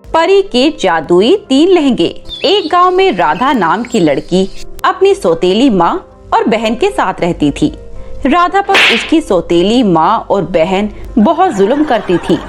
परी के जादुई 3 लहंगे। एक गांव में राधा नाम की लड़की अपनी सौतेली माँ और बहन के साथ रहती थी। राधा पर उसकी सौतेली माँ और बहन बहुत जुल्म करती थी।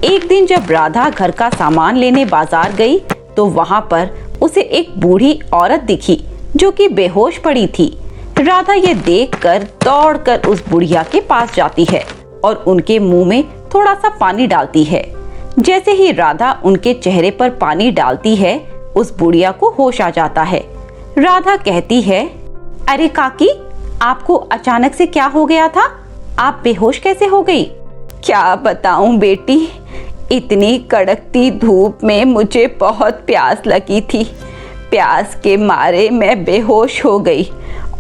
एक दिन जब राधा घर का सामान लेने बाजार गई तो वहाँ पर उसे एक बूढ़ी औरत दिखी जो कि बेहोश पड़ी थी। राधा ये देखकर दौड़कर उस बुढ़िया के पास जाती है और उनके मुंह में थोड़ा सा पानी डालती है। जैसे ही राधा उनके चेहरे पर पानी डालती है, उस बुढ़िया को होश आ जाता है। राधा कहती है, अरे काकी, आपको अचानक से क्या हो गया था? आप बेहोश कैसे हो गई? क्या बताऊं बेटी, इतनी कड़कती धूप में मुझे बहुत प्यास लगी थी। प्यास के मारे मैं बेहोश हो गई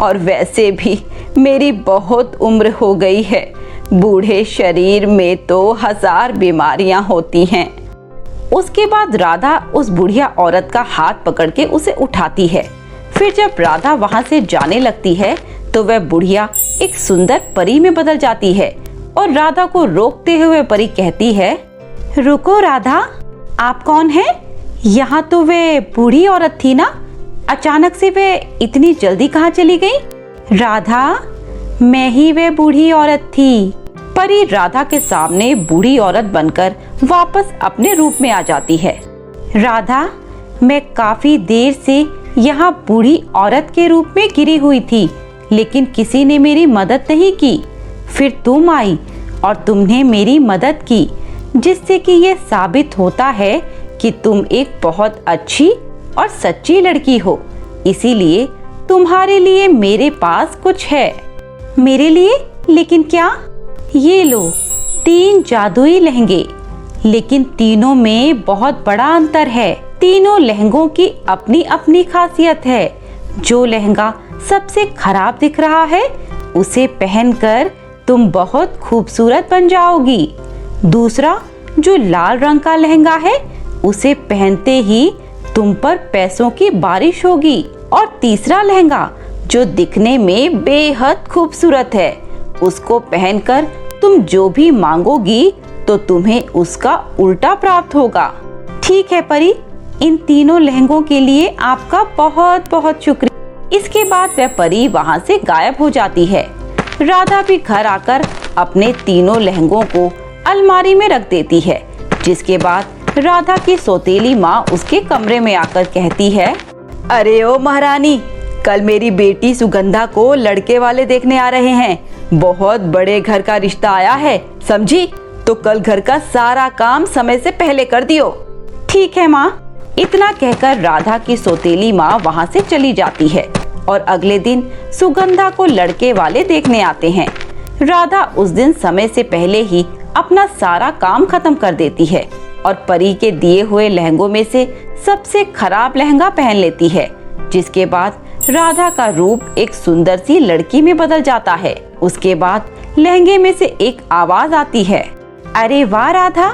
और वैसे भी मेरी बहुत उम्र हो गई है। बूढ़े शरीर में तो 1000 बीमारियां होती हैं। उसके बाद राधा उस बुढ़िया औरत का हाथ पकड़ के उसे उठाती है। फिर जब राधा वहां से जाने लगती है तो वह बुढ़िया एक सुंदर परी में बदल जाती है और राधा को रोकते हुए परी कहती है, रुको राधा, आप कौन हैं? यहाँ तो वे बूढ़ी औरत थी ना, अचानक से वे इतनी जल्दी कहाँ चली गई? राधा, मैं ही वे बूढ़ी औरत थी। परी राधा के सामने बूढ़ी औरत बनकर वापस अपने रूप में आ जाती है। राधा, मैं काफी देर से यहाँ बूढ़ी औरत के रूप में गिरी हुई थी, लेकिन किसी ने मेरी मदद नहीं की। फिर तुम आई और तुमने मेरी मदद की, जिससे कि ये साबित होता है कि तुम एक बहुत अच्छी और सच्ची लड़की हो। इसीलिए तुम्हारे लिए मेरे पास कुछ है। मेरे लिए? लेकिन क्या? ये लो 3 जादुई लहंगे, लेकिन तीनों में बहुत बड़ा अंतर है। तीनों लहंगों की अपनी अपनी खासियत है। जो लहंगा सबसे खराब दिख रहा है, उसे पहनकर तुम बहुत खूबसूरत बन जाओगी। दूसरा, जो लाल रंग का लहंगा है, उसे पहनते ही तुम पर पैसों की बारिश होगी। और तीसरा लहंगा, जो दिखने में बेहद खूबसूरत है, उसको पहनकर तुम जो भी मांगोगी तो तुम्हें उसका उल्टा प्राप्त होगा। ठीक है परी, इन तीनों लहंगों के लिए आपका बहुत बहुत शुक्रिया। इसके बाद वह परी वहाँ से गायब हो जाती है। राधा भी घर आकर अपने तीनों लहंगों को अलमारी में रख देती है। जिसके बाद राधा की सौतेली माँ उसके कमरे में आकर कहती है, अरे ओ महारानी, कल मेरी बेटी सुगंधा को लड़के वाले देखने आ रहे हैं। बहुत बड़े घर का रिश्ता आया है, समझी? तो कल घर का सारा काम समय से पहले कर दियो। ठीक है माँ। इतना कहकर राधा की सौतेली माँ वहाँ से चली जाती है और अगले दिन सुगंधा को लड़के वाले देखने आते हैं। राधा उस दिन समय से पहले ही अपना सारा काम खत्म कर देती है और परी के दिए हुए लहंगों में से सबसे खराब लहंगा पहन लेती है। जिसके बाद राधा का रूप एक सुंदर सी लड़की में बदल जाता है। उसके बाद लहंगे में से एक आवाज आती है, अरे वाह राधा,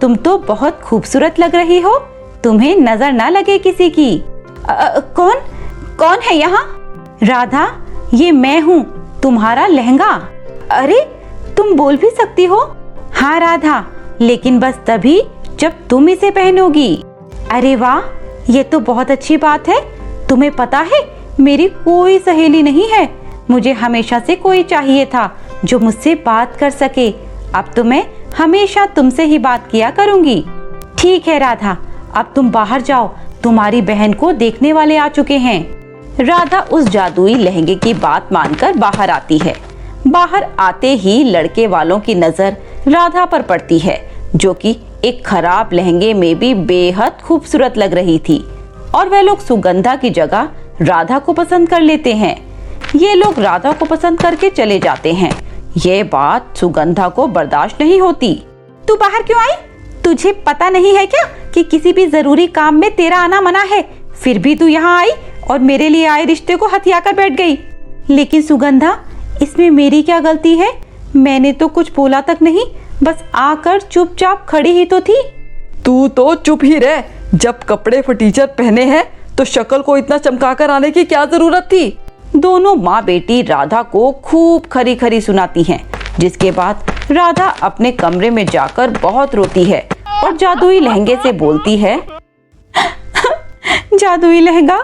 तुम तो बहुत खूबसूरत लग रही हो। तुम्हें नजर ना लगे किसी की। कौन है यहाँ? राधा, ये मैं हूँ, तुम्हारा लहंगा। अरे, तुम बोल भी सकती हो? हाँ राधा, लेकिन बस तभी जब तुम इसे पहनोगी। अरे वाह, ये तो बहुत अच्छी बात है। तुम्हें पता है, मेरी कोई सहेली नहीं है। मुझे हमेशा से कोई चाहिए था जो मुझसे बात कर सके। अब तो मैं हमेशा तुमसे ही बात किया करूंगी। ठीक है राधा, अब तुम बाहर जाओ, तुम्हारी बहन को देखने वाले आ चुके हैं। राधा उस जादुई लहंगे की बात मानकर बाहर आती है। बाहर आते ही लड़के वालों की नजर राधा पर पड़ती है, जो कि एक खराब लहंगे में भी बेहद खूबसूरत लग रही थी। और वह लोग सुगंधा की जगह राधा को पसंद कर लेते हैं। ये लोग राधा को पसंद करके चले जाते हैं। ये बात सुगंधा को बर्दाश्त नहीं होती। तू बाहर क्यों आई? तुझे पता नहीं है क्या कि किसी भी जरूरी काम में तेरा आना मना है? फिर भी तू यहाँ आई और मेरे लिए आए रिश्ते को हथिया कर बैठ गई। लेकिन सुगंधा, इसमें मेरी क्या गलती है? मैंने तो कुछ बोला तक नहीं, बस आकर चुपचाप खड़ी ही तो थी। तू तो चुप ही रह। जब कपड़े फटीचर पहने हैं तो शक्ल को इतना चमकाकर आने की क्या जरूरत थी? दोनों माँ बेटी राधा को खूब खरी खरी सुनाती हैं। जिसके बाद राधा अपने कमरे में जाकर बहुत रोती है और जादुई लहंगे से बोलती है, जादुई लहंगा,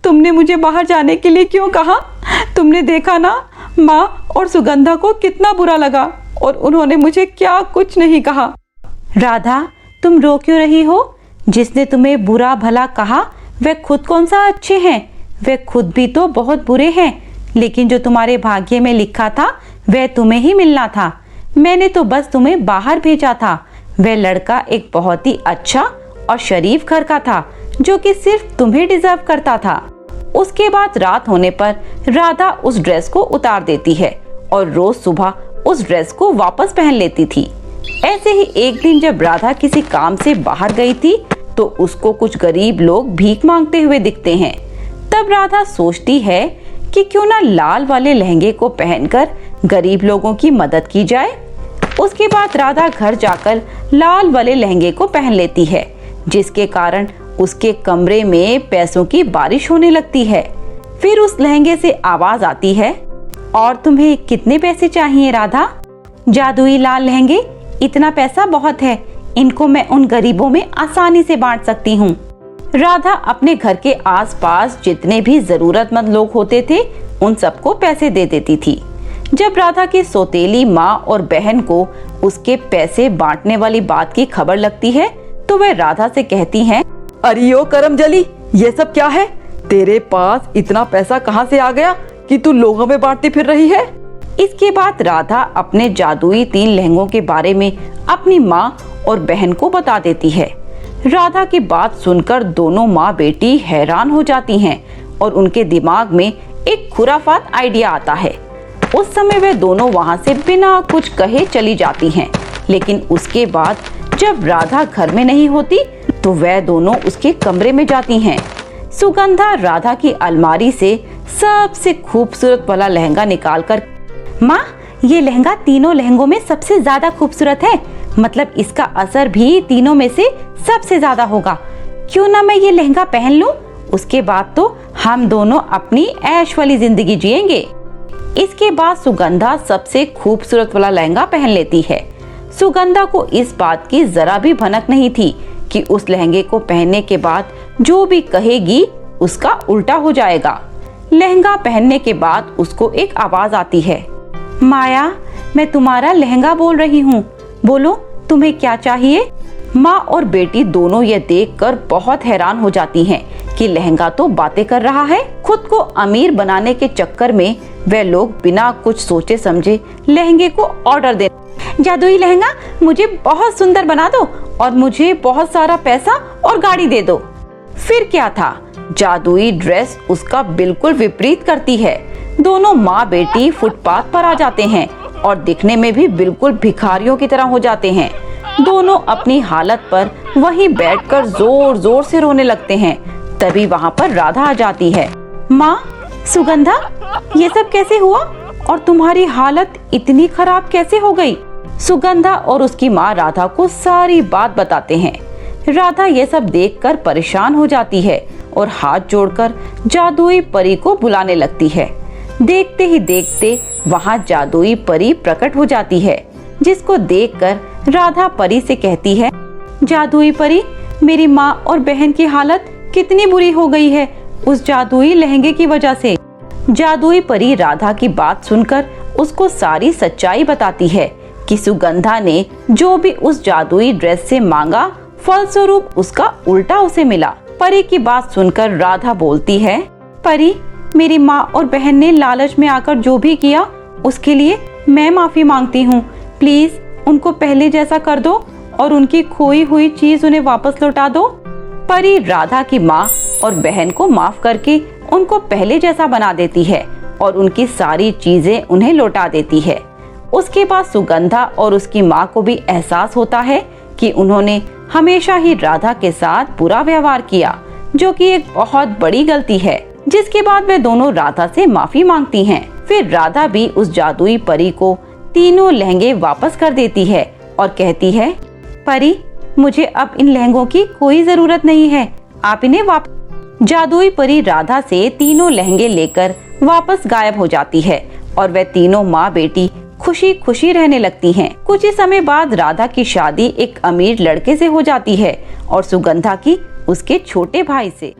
तुमने मुझे बाहर जाने के लिए क्यों कहा? तुमने देखा ना, माँ और सुगंधा को कितना बुरा लगा और उन्होंने मुझे क्या कुछ नहीं कहा। राधा, तुम रो क्यों रही हो? जिसने तुम्हें बुरा भला कहा वे खुद कौन सा अच्छे हैं? वे खुद भी तो बहुत बुरे हैं, लेकिन जो तुम्हारे भाग्य में लिखा था वह तुम्हें ही मिलना था। मैंने तो बस तुम्हें बाहर भेजा था। वह लड़का एक बहुत ही अच्छा और शरीफ घर का था, जो कि सिर्फ तुम्हें डिजर्व करता था। उसके बाद रात होने पर राधा उस ड्रेस को उतार देती है और रोज सुबह उस ड्रेस को वापस पहन लेती थी। ऐसे ही एक दिन जब राधा किसी काम से बाहर गई थी तो उसको कुछ गरीब लोग भीख मांगते हुए दिखते हैं। तब राधा सोचती है कि क्यों ना लाल वाले लहंगे को पहनकर गरीब लोगों की मदद की जाए। उसके बाद राधा घर जाकर लाल वाले लहंगे को पहन लेती है, जिसके कारण उसके कमरे में पैसों की बारिश होने लगती है। फिर उस लहंगे से आवाज आती है, और तुम्हें कितने पैसे चाहिए राधा? जादुई लाल लहंगे, इतना पैसा बहुत है, इनको मैं उन गरीबों में आसानी से बांट सकती हूँ। राधा अपने घर के आसपास जितने भी जरूरतमंद लोग होते थे उन सबको पैसे दे देती थी। जब राधा की सौतेली माँ और बहन को उसके पैसे बांटने वाली बात की खबर लगती है तो वह राधा से कहती हैं, अरे ओ करमजली, ये सब क्या है? तेरे पास इतना पैसा कहाँ से आ गया कि तू लोगों में बांटती फिर रही है? इसके बाद राधा अपने जादुई 3 लहंगों के बारे में अपनी माँ और बहन को बता देती है। राधा की बात सुनकर दोनों माँ बेटी हैरान हो जाती हैं और उनके दिमाग में एक खुराफात आइडिया आता है। उस समय वे दोनों वहाँ से बिना कुछ कहे चली जाती हैं, लेकिन उसके बाद जब राधा घर में नहीं होती तो वह दोनों उसके कमरे में जाती हैं। सुगंधा राधा की अलमारी से सबसे खूबसूरत वाला लहंगा निकालकर, माँ, ये लहंगा तीनों लहंगों में सबसे ज्यादा खूबसूरत है, मतलब इसका असर भी तीनों में से सबसे ज्यादा होगा। क्यों ना मैं ये लहंगा पहन लूं? उसके बाद तो हम दोनों अपनी ऐश वाली जिंदगी जिएंगे। इसके बाद सुगंधा सबसे खूबसूरत वाला लहंगा पहन लेती है। सुगंधा को इस बात की जरा भी भनक नहीं थी कि उस लहंगे को पहनने के बाद जो भी कहेगी उसका उल्टा हो जाएगा। लहंगा पहनने के बाद उसको एक आवाज आती है, माया, मैं तुम्हारा लहंगा बोल रही हूँ, बोलो तुम्हें क्या चाहिए? माँ और बेटी दोनों ये देखकर बहुत हैरान हो जाती हैं कि लहंगा तो बातें कर रहा है। खुद को अमीर बनाने के चक्कर में वे लोग बिना कुछ सोचे समझे लहंगे को ऑर्डर दे, जादुई लहंगा मुझे बहुत सुंदर बना दो और मुझे बहुत सारा पैसा और गाड़ी दे दो। फिर क्या था, जादुई ड्रेस उसका बिल्कुल विपरीत करती है। दोनों माँ बेटी फुटपाथ पर आ जाते हैं और दिखने में भी बिल्कुल भिखारियों की तरह हो जाते हैं। दोनों अपनी हालत पर वहीं बैठकर जोर जोर से रोने लगते हैं। तभी वहाँ पर राधा आ जाती है। माँ, सुगंधा, ये सब कैसे हुआ और तुम्हारी हालत इतनी खराब कैसे हो गई? सुगंधा और उसकी माँ राधा को सारी बात बताते हैं। राधा ये सब देखकर परेशान हो जाती है और हाथ जोड़कर जादुई परी को बुलाने लगती है। देखते ही देखते वहाँ जादुई परी प्रकट हो जाती है, जिसको देखकर राधा परी से कहती है, जादुई परी, मेरी माँ और बहन की हालत कितनी बुरी हो गई है उस जादुई लहंगे की वजह से। जादुई परी राधा की बात सुनकर उसको सारी सच्चाई बताती है कि सुगंधा ने जो भी उस जादुई ड्रेस से मांगा, फलस्वरूप उसका उल्टा उसे मिला। परी की बात सुनकर राधा बोलती है, परी, मेरी माँ और बहन ने लालच में आकर जो भी किया उसके लिए मैं माफी मांगती हूँ। प्लीज उनको पहले जैसा कर दो और उनकी खोई हुई चीज उन्हें वापस लौटा दो। परी राधा की माँ और बहन को माफ करके उनको पहले जैसा बना देती है और उनकी सारी चीजें उन्हें लौटा देती है। उसके बाद सुगंधा और उसकी माँ को भी एहसास होता है कि उन्होंने हमेशा ही राधा के साथ बुरा व्यवहार किया, जो कि एक बहुत बड़ी गलती है। जिसके बाद वे दोनों राधा से माफी मांगती हैं। फिर राधा भी उस जादुई परी को तीनों लहंगे वापस कर देती है और कहती है, परी, मुझे अब इन लहंगों की कोई जरूरत नहीं है, आप इन्हें वापस। जादुई परी राधा से तीनों लहंगे लेकर वापस गायब हो जाती है और वे तीनों माँ बेटी खुशी खुशी रहने लगती हैं। कुछ ही समय बाद राधा की शादी एक अमीर लड़के से हो जाती है और सुगंधा की उसके छोटे भाई से।